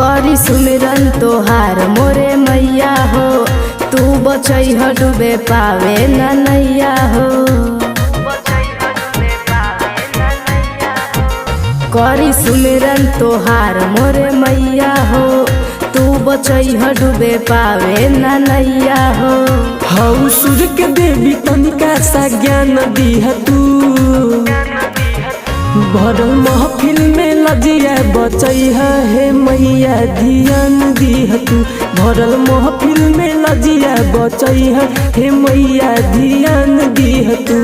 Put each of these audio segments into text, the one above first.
करी सुमिरन तोहार मोरे मैया हो, तू बचैह डूबे पावे न नैया हो। करी सुमिरन तोहार मोरे मैया हो, तू बचैह डूबे पावे न नैया हो। हऊ सूर्य के देवी तनिका सा ज्ञान दीह तू, भरल महफिल में लजिया बचैह हे मैया ध्यान दीह तू। भरल महफिल में लजिया बचैह हे मैया ध्यान दीह तू।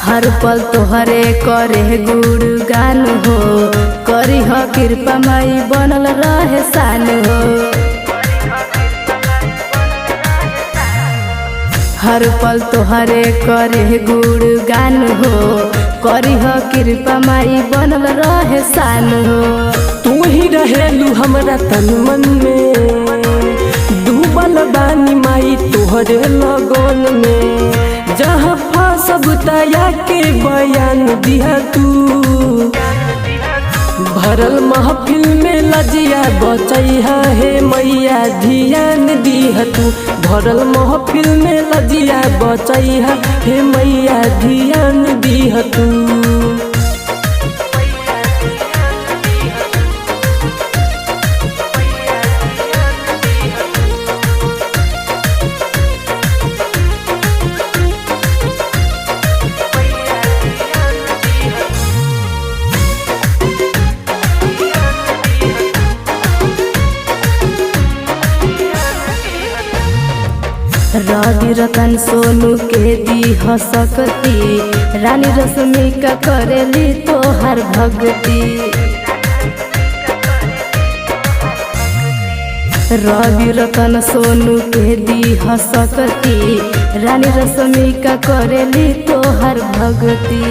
हर पल तोहरे करे गुणगान हो, करी ह कृपा माई बनल रहे सान हो। हर पल तोहरे करे गुणगान हो, करी ह कृपा माई बनल रहे सान हो। तू ही रहेलू हमरा तन मन में, डूबल बानी माई तोहरे लगन में। जहाँ सब तया के बयान दिया तू, भरल महफिल में लजिया बचैह हे मैया ध्यान दीह तू। भरल महफिल में लजिया बचैह हे मैया ध्यान दीह तू। रवि रतन सोनू के दीह सकती, रानी रश्मिका करेली तोहर भक्ति। रवि रतन सोनू के दीह सकती, रानी रश्मिका करेली तोहर भक्ति।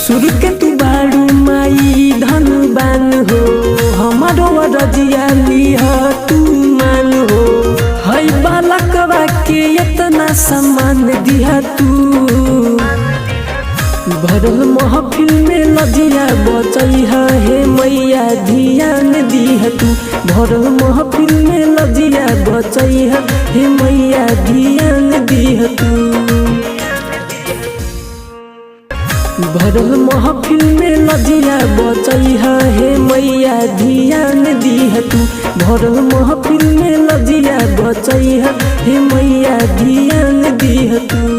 सुर के तू बारू माई धनबान हो, हमारो रजिया लिह तू मान हो। हई बालकवा के इतना सम्मान दिया तू, भरल महफिल में लजिया बचैह हे मैया ध्यान दीह तू। भरल महफिल में लजिया बचैह हे मैया ध्यान दीह तू। भरल महफिल में लजिया बचैह हे मैया ध्यान दीह तू। भरल महफिल में लजिया बचैह हे मैया ध्यान दीह तू।